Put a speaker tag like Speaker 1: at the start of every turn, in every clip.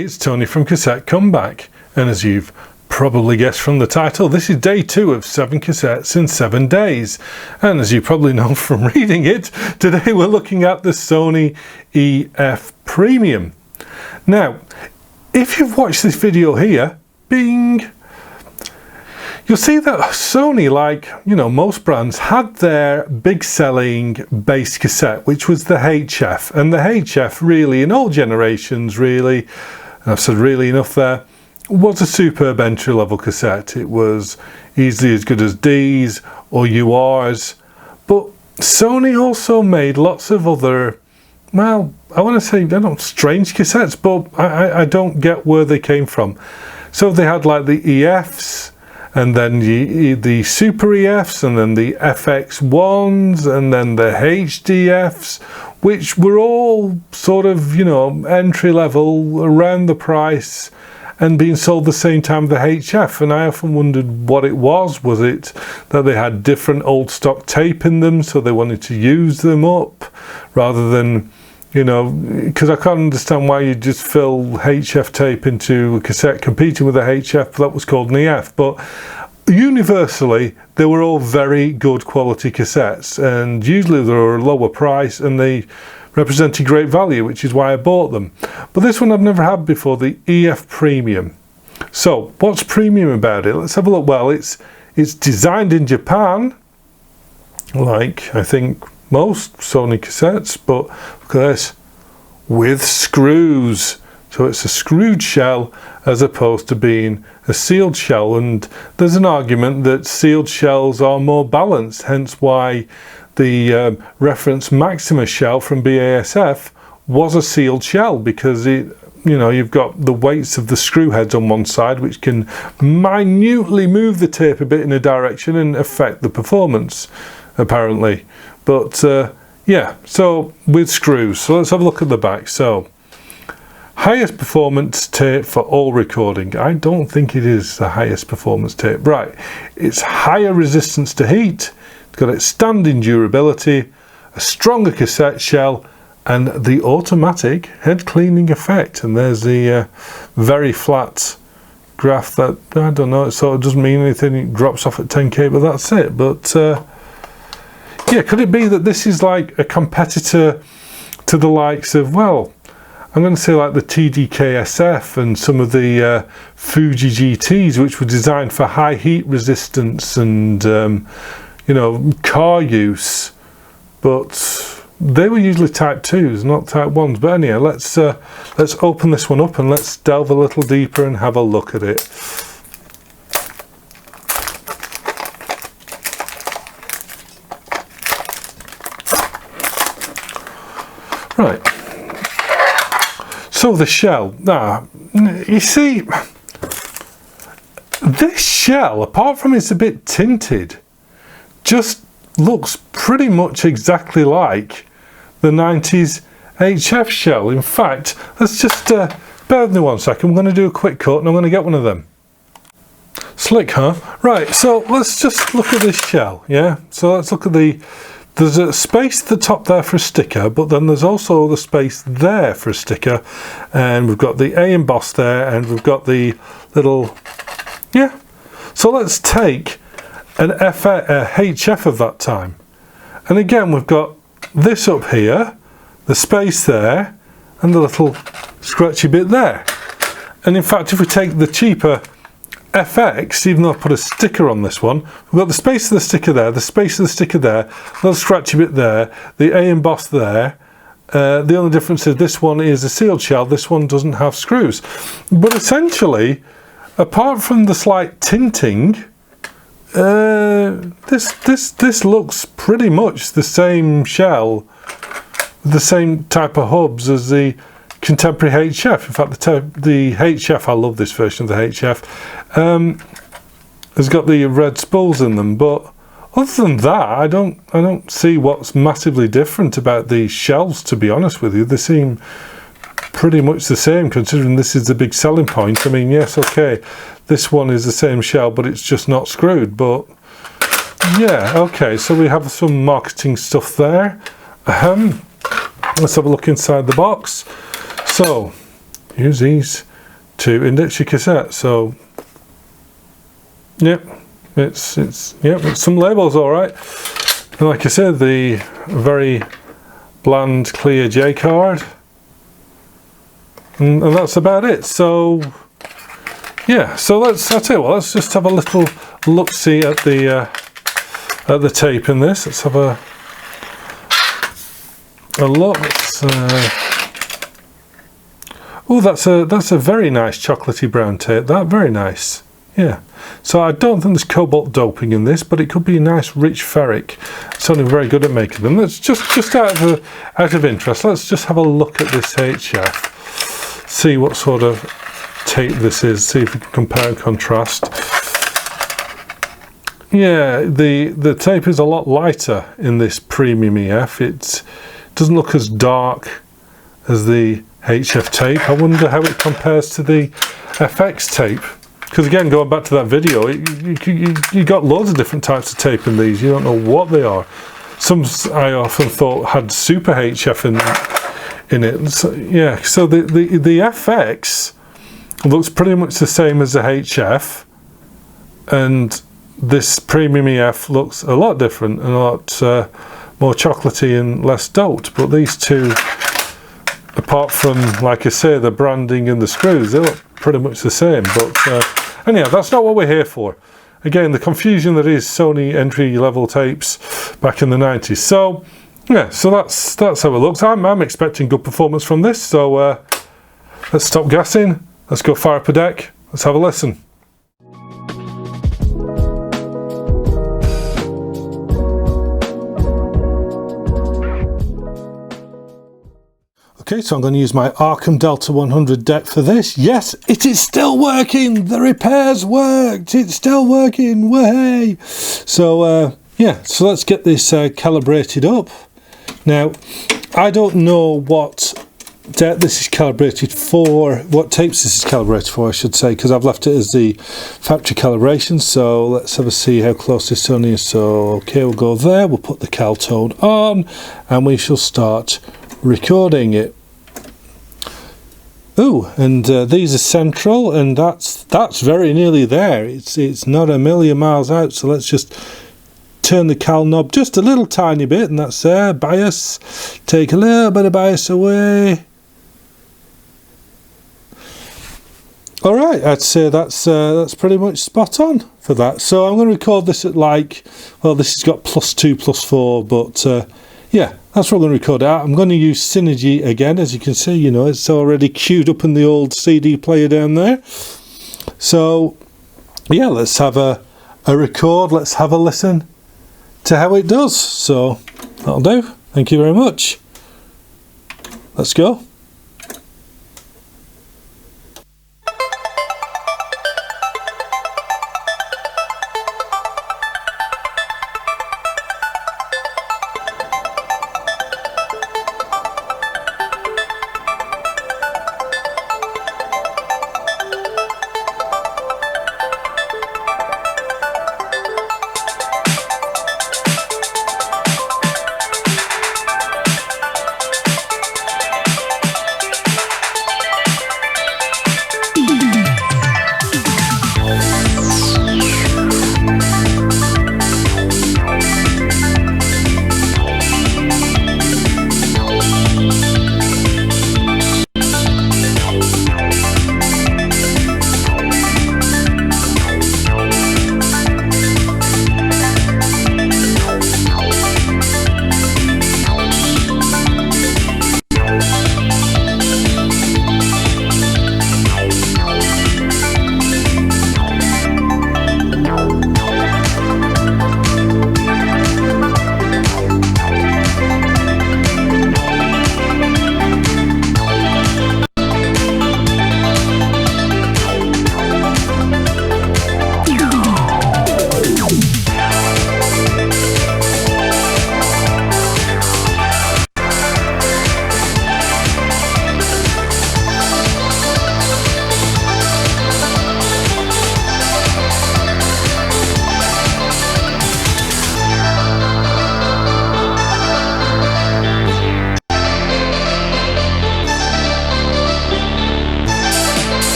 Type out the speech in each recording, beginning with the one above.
Speaker 1: Hey, it's Tony from Cassette Comeback, and as you've probably guessed from the title, this is day 2 of 7 cassettes in 7 days. And as you probably know from reading it, today we're looking at the Sony EF Premium. Now, if you've watched this video here, bing, you'll see that Sony, like, you know, most brands, had their big selling base cassette, which was the HF. And the HF really, in all generations really, and I've said really enough there, was a superb entry level cassette. It was easily as good as D's or UR's. But Sony also made lots of other, well, I want to say, they're not strange cassettes, but I don't get where they came from. So they had like the EFs, and then the Super EFs, and then the FX1s, and then the HDFs, which were all sort of, you know, entry level, around the price, and being sold the same time with the HF. And I often wondered what it was. Was it that they had different old stock tape in them, so they wanted to use them up, rather than, you know, because I can't understand why you just fill HF tape into a cassette competing with a HF that was called an EF. But universally, they were all very good quality cassettes, and usually they were a lower price and they represented great value, which is why I bought them. But this one I've never had before, the EF Premium. So what's premium about it? Let's have a look. Well, it's designed in Japan, like I think most Sony cassettes, but look at this, with screws. So it's a screwed shell as opposed to being a sealed shell, and there's an argument that sealed shells are more balanced, hence why the reference Maxima shell from BASF was a sealed shell, because it, you know, you've got the weights of the screw heads on one side, which can minutely move the tape a bit in a direction and affect the performance, apparently. But yeah, so with screws. So let's have a look at the back. So highest performance tape for all recording. I don't think it is the highest performance tape. Right, it's higher resistance to heat, it's got outstanding durability, a stronger cassette shell, and the automatic head cleaning effect. And there's the very flat graph that, I don't know, it sort of doesn't mean anything, it drops off at 10k, but that's it. But yeah, could it be that this is like a competitor to the likes of, well, I'm going to say like the TDK-SF and some of the Fuji GTs, which were designed for high heat resistance and you know, car use, but they were usually type 2s, not type 1s. But anyway, let's open this one up and let's delve a little deeper and have a look at it. Right. So the shell. Now, you see, this shell, apart from it's a bit tinted, just looks pretty much exactly like the 90s HF shell. In fact, let's just bear with me 1 second. We're going to do a quick cut and I'm going to get one of them. Slick, huh? Right, so let's just look at this shell, yeah? So let's look at there's a space at the top there for a sticker, but then there's also the space there for a sticker, and we've got the A embossed there, and we've got the little, yeah. So let's take an HF of that time, and again we've got this up here, the space there, and the little scratchy bit there. And in fact, if we take the cheaper FX, even though I put a sticker on this one, we've got the space of the sticker there, the space of the sticker there, little scratchy bit there, the A embossed there. The only difference is this one is a sealed shell, this one doesn't have screws. But essentially, apart from the slight tinting, this looks pretty much the same shell, the same type of hubs as the contemporary HF. In fact, the HF, I love this version of the HF, has got the red spools in them. But other than that, I don't see what's massively different about these shells, to be honest with you. They seem pretty much the same, considering this is the big selling point. I mean, yes, okay, this one is the same shell, but it's just not screwed. But yeah, okay, so we have some marketing stuff there. Let's have a look inside the box. So here's these to index your cassette. So yep, it's some labels, all right. And like I said, the very bland clear J card, and that's about it. So yeah, so I'll tell you what, let's just have a little look-see at the tape in this. Let's have a look. Oh, that's a very nice chocolatey brown tape. That very nice. Yeah. So I don't think there's cobalt doping in this, but it could be a nice rich ferric. Sony very good at making them. Let's just out of interest, let's just have a look at this HF. See what sort of tape this is. See if we can compare and contrast. Yeah, the tape is a lot lighter in this Premium EF. It doesn't look as dark as the HF tape. I wonder how it compares to the FX tape. Because again, going back to that video, you got loads of different types of tape in these. You don't know what they are. Some I often thought had Super HF in it. So, yeah, so the FX looks pretty much the same as the HF, and this Premium EF looks a lot different and a lot more chocolatey and less doped. But these two, apart from, like I say, the branding and the screws, they look pretty much the same. But anyhow, that's not what we're here for. Again, the confusion that is Sony entry-level tapes back in the 90s. So yeah, so that's how it looks. I'm expecting good performance from this. So let's stop gassing. Let's go fire up a deck. Let's have a listen. Okay, so I'm going to use my Arcam Delta 100 deck for this. Yes, it is still working. The repairs worked. It's still working. Way. So yeah, so let's get this calibrated up. Now, I don't know what deck this is calibrated for, what tapes this is calibrated for, I should say, because I've left it as the factory calibration. So let's have a see how close this Sony is. So okay, we'll go there. We'll put the cal tone on, and we shall start recording it. Oh, and these are central, and that's very nearly there. It's not a million miles out. So let's just turn the cal knob just a little tiny bit, and that's there. Bias, take a little bit of bias away. All right, I'd say that's pretty much spot on for that. So I'm going to record this at like, well, this has got +2, +4, but yeah, that's what I'm going to record at. I'm going to use Synergy again. As you can see, you know, it's already queued up in the old CD player down there. So yeah, let's have a record. Let's have a listen to how it does. So that'll do. Thank you very much. Let's go.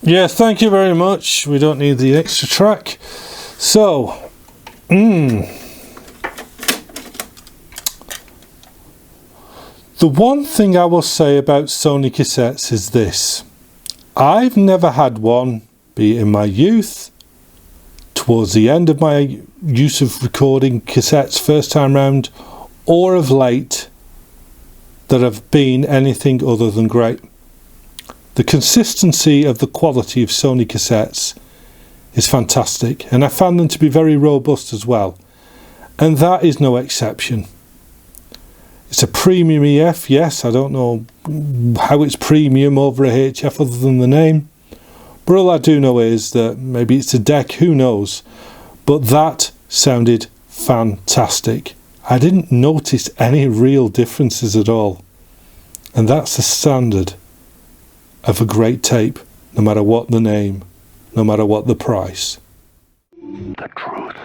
Speaker 1: Yes, thank you very much. We don't need the extra track. So, the one thing I will say about Sony cassettes is this. I've never had one, be it in my youth, towards the end of my use of recording cassettes first time round, or of late, that have been anything other than great. The consistency of the quality of Sony cassettes is fantastic, and I found them to be very robust as well, and that is no exception. It's a premium EF, yes, I don't know how it's premium over a HF other than the name, but all I do know is that maybe it's a deck, who knows, but that sounded fantastic. I didn't notice any real differences at all, and that's the standard of a great tape, no matter what the name, no matter what the price.
Speaker 2: The truth.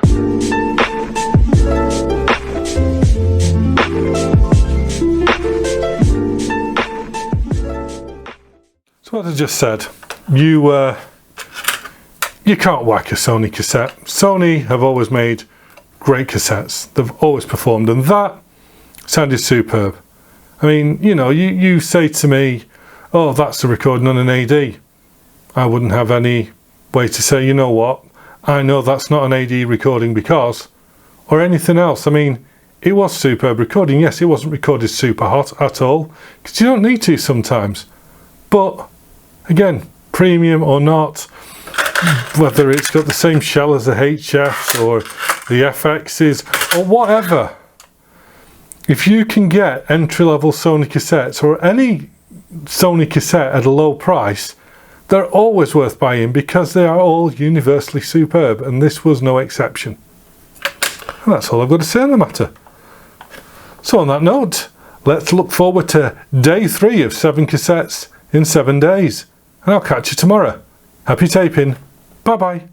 Speaker 1: So what I just said, you can't whack a Sony cassette. Sony have always made great cassettes. They've always performed, and that sounded superb. I mean, you know, you say to me, oh, that's a recording on an AD. I wouldn't have any way to say, you know what, I know that's not an AD recording because, or anything else. I mean, it was superb recording. Yes, it wasn't recorded super hot at all, because you don't need to sometimes. But, again, premium or not, whether it's got the same shell as the HFs or the FXs or whatever, if you can get entry-level Sony cassettes or any Sony cassette at a low price, they're always worth buying because they are all universally superb, and this was no exception. And that's all I've got to say on the matter. So on that note, let's look forward to day 3 of 7 cassettes in 7 days, and I'll catch you tomorrow. Happy taping. Bye bye.